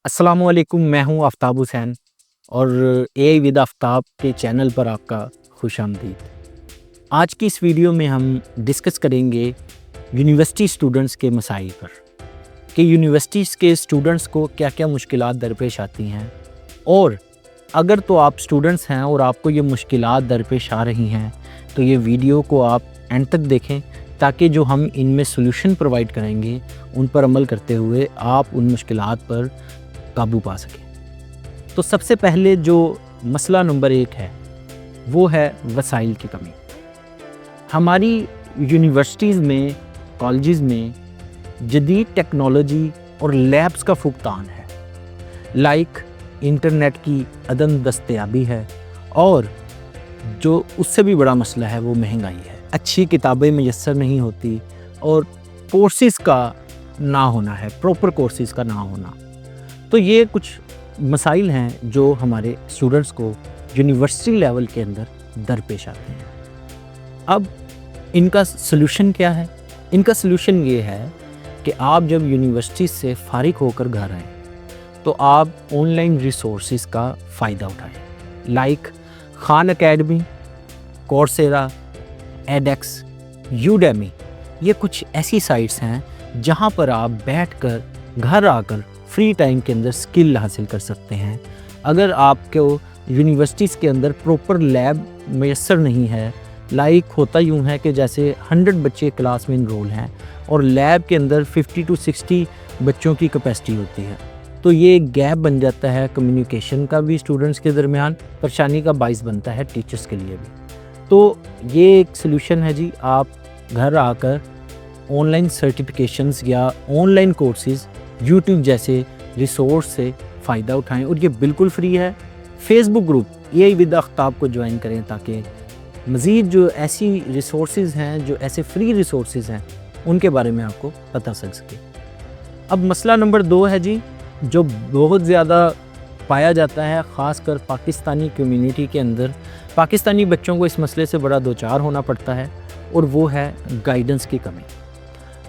अस्सलाम वालेकुम, मैं हूँ आफ्ताब हुसैन और एआई विद आफ्ताब के चैनल पर आपका खुशामदीद। आज की इस वीडियो में हम डिस्कस करेंगे यूनिवर्सिटी स्टूडेंट्स के मसाइल पर कि यूनिवर्सिटीज़ के स्टूडेंट्स को क्या-क्या मुश्किलात दरपेश आती हैं, और अगर तो आप स्टूडेंट्स हैं और आपको ये मुश्किलात दरपेश आ रही हैं तो ये वीडियो को आप एंड तक देखें ताकि जो हम इनमें सॉल्यूशन प्रोवाइड करेंगे उन पर अमल करते हुए आप उन मुश्किलात पर काबू पा सकें। तो सबसे पहले जो मसला नंबर 1 है वो है वसाइल की कमी। हमारी यूनिवर्सिटीज़ में, कॉलेजेस में जदीद टेक्नोलॉजी और लैब्स का फुकतान है, लाइक इंटरनेट की अदम दस्तयाबी है, और जो उससे भी बड़ा मसला है वो महंगाई है। अच्छी किताबें मैसर नहीं होती और कोर्सेज़ का ना होना है, प्रॉपर कोर्सेज़ का ना होना। तो ये कुछ मसाइल हैं जो हमारे स्टूडेंट्स को यूनिवर्सिटी लेवल के अंदर दरपेश आते हैं। अब इनका सलूशन क्या है? इनका सलूशन ये है कि आप जब यूनिवर्सिटी से फ़ारिग होकर घर आएँ तो आप ऑनलाइन रिसोर्सेज का फ़ायदा उठाएँ, like Khan academy, Coursera, एडेक्स, Udemy. ये कुछ ऐसी साइट्स हैं जहाँ पर आप बैठकर घर आकर फ्री टाइम के अंदर स्किल हासिल कर सकते हैं। अगर आपको यूनिवर्सिटीज़ के अंदर प्रॉपर लैब मैसर नहीं है, लाइक होता यूँ है कि जैसे 100 बच्चे क्लास में इनरोल हैं और लैब के अंदर 50 to 60 बच्चों की कैपेसिटी होती है, तो ये एक गैप बन जाता है कम्युनिकेशन का भी, स्टूडेंट्स के दरमियान परेशानी का बाइस बनता है टीचर्स के लिए भी। तो ये एक सलूशन है जी, आप घर आकर ऑनलाइन सर्टिफिकेशंस या ऑनलाइन कोर्सेज़ यूट्यूब जैसे रिसोर्स से फ़ायदा उठाएं, और ये बिल्कुल फ्री है। Facebook group AI with Aftab को ज्वाइन करें ताकि मज़ीद जो ऐसी रिसोर्सेज हैं, जो ऐसे फ्री रिसोर्सेज हैं, उनके बारे में आपको पता चल सके। अब मसला नंबर 2 है जी, जो बहुत ज़्यादा पाया जाता है ख़ासकर पाकिस्तानी कम्युनिटी के अंदर। पाकिस्तानी बच्चों को इस मसले से बड़ा दो चार होना पड़ता है, और वो है गाइडेंस की कमी।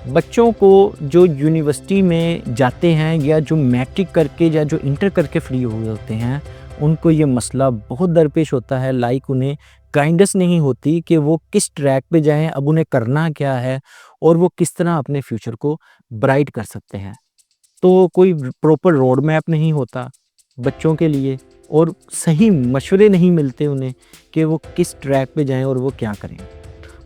बच्चों को जो यूनिवर्सिटी में जाते हैं या जो मैट्रिक करके या जो इंटर करके फ्री हुए होते हैं, उनको ये मसला बहुत दरपेश होता है, लाइक उन्हें गाइडेंस नहीं होती कि वो किस ट्रैक पे जाएं, अब उन्हें करना क्या है और वो किस तरह अपने फ्यूचर को ब्राइट कर सकते हैं। तो कोई प्रॉपर रोड मैप नहीं होता बच्चों के लिए, और सही मशवरे नहीं मिलते उन्हें कि वो किस ट्रैक पे जाएं और वो क्या करें।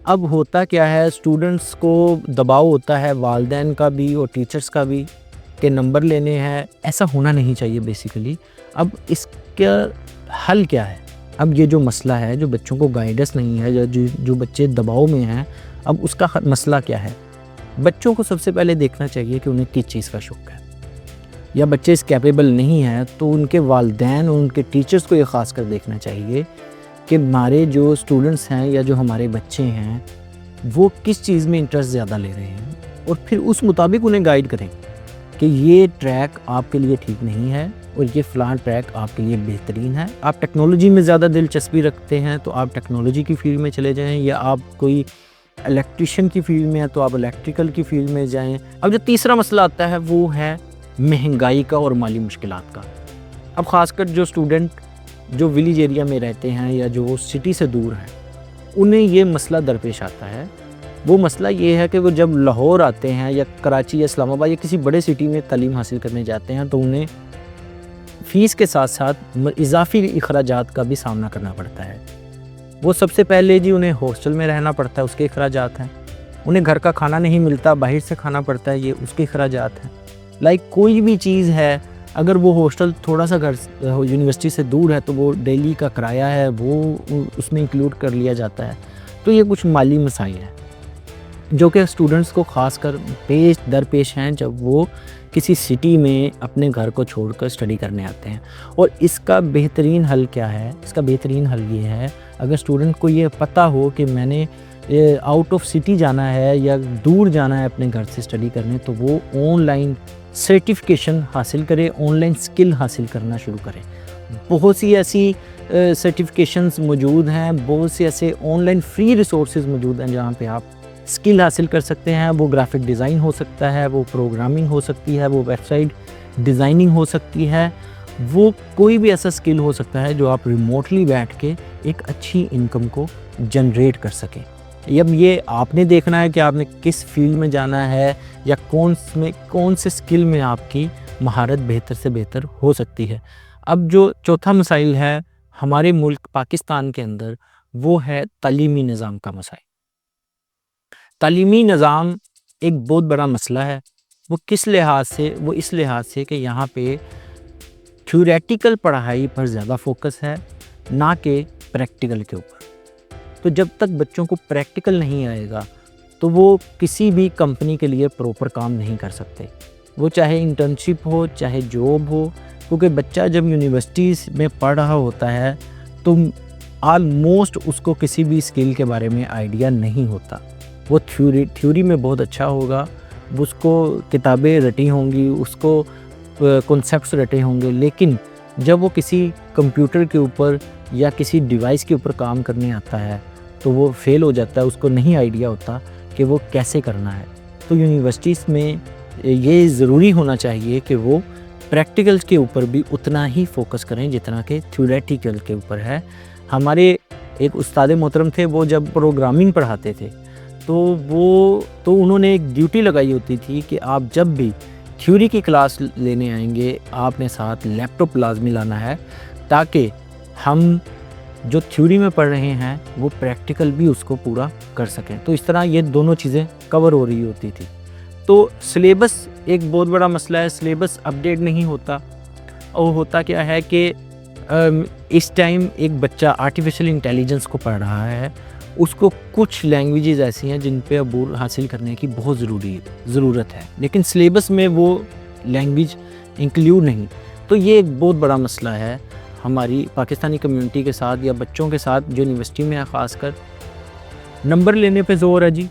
अब होता क्या है, स्टूडेंट्स को दबाव होता है वालिदैन का भी और टीचर्स का भी कि नंबर लेने हैं। ऐसा होना नहीं चाहिए बेसिकली। अब इसका हल क्या है? अब ये जो मसला है, जो बच्चों को गाइडेंस नहीं है या जो बच्चे दबाव में हैं, अब उसका मसला क्या है? बच्चों को सबसे पहले देखना चाहिए कि उन्हें किस चीज़ का शौक़ है, या बच्चे इस कैपेबल नहीं हैं तो उनके वालिदैन और उनके टीचर्स को ये ख़ास कर देखना चाहिए कि हमारे जो स्टूडेंट्स हैं या जो हमारे बच्चे हैं वो किस चीज़ में इंटरेस्ट ज़्यादा ले रहे हैं, और फिर उस मुताबिक उन्हें गाइड करें कि ये ट्रैक आपके लिए ठीक नहीं है और ये फ़लाँ ट्रैक आपके लिए बेहतरीन है। आप टेक्नोलॉजी में ज़्यादा दिलचस्पी रखते हैं तो आप टेक्नोलॉजी की फील्ड में चले जाएँ, या आप कोई इलेक्ट्रिशियन की फील्ड में हैं तो आप इलेक्ट्रिकल की फील्ड में जाएँ। अब जो तीसरा मसला आता है वो है महंगाई का और माली मुश्किलात का। अब ख़ासकर जो स्टूडेंट जो विलेज एरिया में रहते हैं या जो सिटी से दूर हैं, उन्हें ये मसला दरपेश आता है। वो मसला ये है कि वो जब लाहौर आते हैं या कराची या इस्लामाबाद या किसी बड़े सिटी में तालीम हासिल करने जाते हैं तो उन्हें फ़ीस के साथ साथ इजाफी अखराजात का भी सामना करना पड़ता है। वो सबसे पहले जी उन्हें हॉस्टल में रहना पड़ता है, उसके अखराजात हैं। उन्हें घर का खाना नहीं मिलता, बाहर से खाना पड़ता है, ये उसके अखराजात हैं। लाइक कोई भी चीज़ है, अगर वो हॉस्टल थोड़ा सा घर यूनिवर्सिटी से दूर है तो वो डेली का किराया है वो उसमें इंक्लूड कर लिया जाता है। तो ये कुछ माली मसाइल हैं जो कि स्टूडेंट्स को ख़ास कर दरपेश हैं जब वो किसी सिटी में अपने घर को छोड़कर स्टडी करने आते हैं। और इसका बेहतरीन हल क्या है? इसका बेहतरीन हल ये है, अगर स्टूडेंट को ये पता हो कि मैंने आउट ऑफ सिटी जाना है या दूर जाना है अपने घर से स्टडी करने, तो वो ऑनलाइन सर्टिफिकेशन हासिल करें, ऑनलाइन स्किल हासिल करना शुरू करें। बहुत सी ऐसी सर्टिफिकेशंस मौजूद हैं, बहुत से ऐसे ऑनलाइन फ्री रिसोर्सेज मौजूद हैं जहाँ पे आप स्किल हासिल कर सकते हैं। वो ग्राफिक डिज़ाइन हो सकता है, वो प्रोग्रामिंग हो सकती है, वो वेबसाइट ڈیزائننگ ہو سکتی ہے، وہ کوئی بھی ایسا اسکل ہو سکتا ہے جو آپ ریموٹلی بیٹھ کے ایک اچھی انکم کو جنریٹ کر سکیں۔ اب یہ آپ نے دیکھنا ہے کہ آپ نے کس فیلڈ میں جانا ہے یا کون سے اسکل میں آپ کی مہارت بہتر سے بہتر ہو سکتی ہے۔ اب جو چوتھا مسائل ہے ہمارے ملک پاکستان کے اندر، وہ ہے تعلیمی نظام کا مسائل۔ تعلیمی نظام ایک بہت بڑا مسئلہ ہے۔ وہ کس لحاظ سے؟ وہ اس لحاظ سے کہ یہاں پہ تھیوریٹیکل پڑھائی پر زیادہ فوکس ہے، نہ کہ پریکٹیکل کے اوپر۔ تو جب تک بچوں کو پریکٹیکل نہیں آئے گا تو وہ کسی بھی کمپنی کے لیے پروپر کام نہیں کر سکتے، وہ چاہے انٹرنشپ ہو چاہے جاب ہو، کیونکہ بچہ جب یونیورسٹیز میں پڑھ رہا ہوتا ہے تو آلموسٹ اس کو کسی بھی اسکل کے بارے میں آئیڈیا نہیں ہوتا۔ وہ تھیوری میں بہت اچھا ہوگا، اس کو کتابیں رٹی ہوں گی، اس کو کنسیپٹس رٹے ہوں گے، لیکن جب وہ کسی کمپیوٹر کے اوپر یا کسی ڈیوائس کے اوپر کام کرنے آتا ہے تو وہ فیل ہو جاتا ہے، اس کو نہیں آئیڈیا ہوتا کہ وہ کیسے کرنا ہے۔ تو یونیورسٹیز میں یہ ضروری ہونا چاہیے کہ وہ پریکٹیکل کے اوپر بھی اتنا ہی فوکس کریں جتنا کہ تھیوریٹیکل کے اوپر ہے۔ ہمارے ایک استاد محترم تھے، وہ جب پروگرامنگ پڑھاتے تھے تو انہوں نے ایک ڈیوٹی لگائی ہوتی تھی کہ آپ جب بھی تھیوری کی کلاس لینے آئیں گے آپ نے ساتھ لیپ ٹاپ لازمی لانا ہے، تاکہ ہم جو تھیوری میں پڑھ رہے ہیں وہ پریکٹیکل بھی اس کو پورا کر سکیں۔ تو اس طرح یہ دونوں چیزیں کور ہو رہی ہوتی تھی۔ تو سلیبس ایک بہت بڑا مسئلہ ہے، سلیبس اپڈیٹ نہیں ہوتا۔ اور ہوتا کیا ہے کہ اس ٹائم ایک بچہ آرٹیفیشل انٹیلیجنس کو پڑھ رہا ہے، اس کو کچھ لینگویجز ایسی ہیں جن پہ عبور حاصل کرنے کی بہت ضرورت ہے، لیکن سلیبس میں وہ لینگویج انکلیوڈ نہیں۔ تو یہ ایک بہت بڑا مسئلہ ہے ہماری پاکستانی کمیونٹی کے ساتھ یا بچوں کے ساتھ جو یونیورسٹی میں ہے۔ خاص کر نمبر لینے پہ زور ہے جی،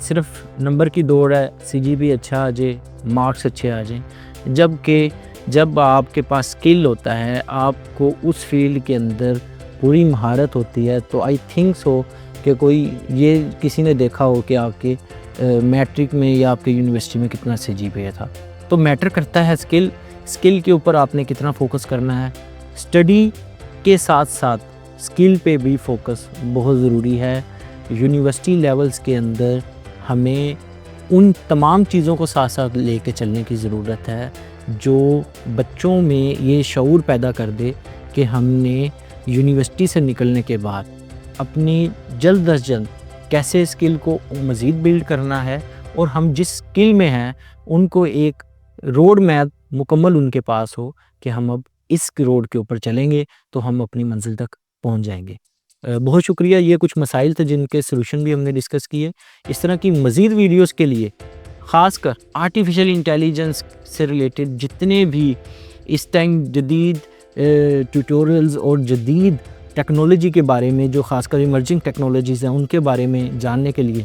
صرف نمبر کی دوڑ ہے، سی جی پی اچھا آ جائے، مارکس اچھے آ جائیں، جبکہ جب آپ کے پاس اسکل ہوتا ہے، آپ کو اس فیلڈ کے اندر پوری مہارت ہوتی ہے، تو آئی تھنک سو کہ کوئی یہ کسی نے دیکھا ہو کہ آپ کے میٹرک میں یا آپ کے یونیورسٹی میں کتنا سی جی پی اے تھا۔ تو میٹر کرتا ہے اسکل کے اوپر آپ نے کتنا فوکس کرنا ہے۔ اسٹڈی کے ساتھ ساتھ اسکل پہ بھی فوکس بہت ضروری ہے۔ یونیورسٹی لیولز کے اندر ہمیں ان تمام چیزوں کو ساتھ ساتھ لے کے چلنے کی ضرورت ہے جو بچوں میں یہ شعور پیدا کر دے کہ ہم نے یونیورسٹی سے نکلنے کے بعد اپنی جلد از جلد کیسے اسکل کو مزید بلڈ کرنا ہے، اور ہم جس اسکل میں ہیں ان کو ایک روڈ میپ مکمل ان کے پاس ہو کہ ہم اب اس روڈ کے اوپر چلیں گے تو ہم اپنی منزل تک پہنچ جائیں گے۔ بہت شکریہ۔ یہ کچھ مسائل تھے جن کے سلوشن بھی ہم نے ڈسکس کیے۔ اس طرح کی مزید ویڈیوز کے لیے خاص کر آرٹیفیشل انٹیلیجنس سے ریلیٹڈ جتنے بھی اس ٹائم جدید ٹیوٹوریلز اور جدید ٹیکنالوجی کے بارے میں جو خاص کر ایمرجنگ ٹیکنالوجیز ہیں ان کے بارے میں جاننے کے لیے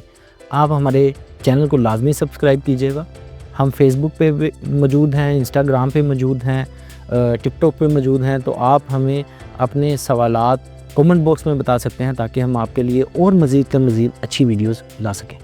آپ ہمارے چینل کو لازمی سبسکرائب کیجیے گا۔ ہم فیس بک پہ موجود ہیں، انسٹاگرام پہ موجود ہیں، ٹک ٹاک پہ موجود ہیں، تو آپ ہمیں اپنے سوالات کامنٹ باکس میں بتا سکتے ہیں تاکہ ہم آپ کے لیے اور مزید اچھی ویڈیوز لا سکیں۔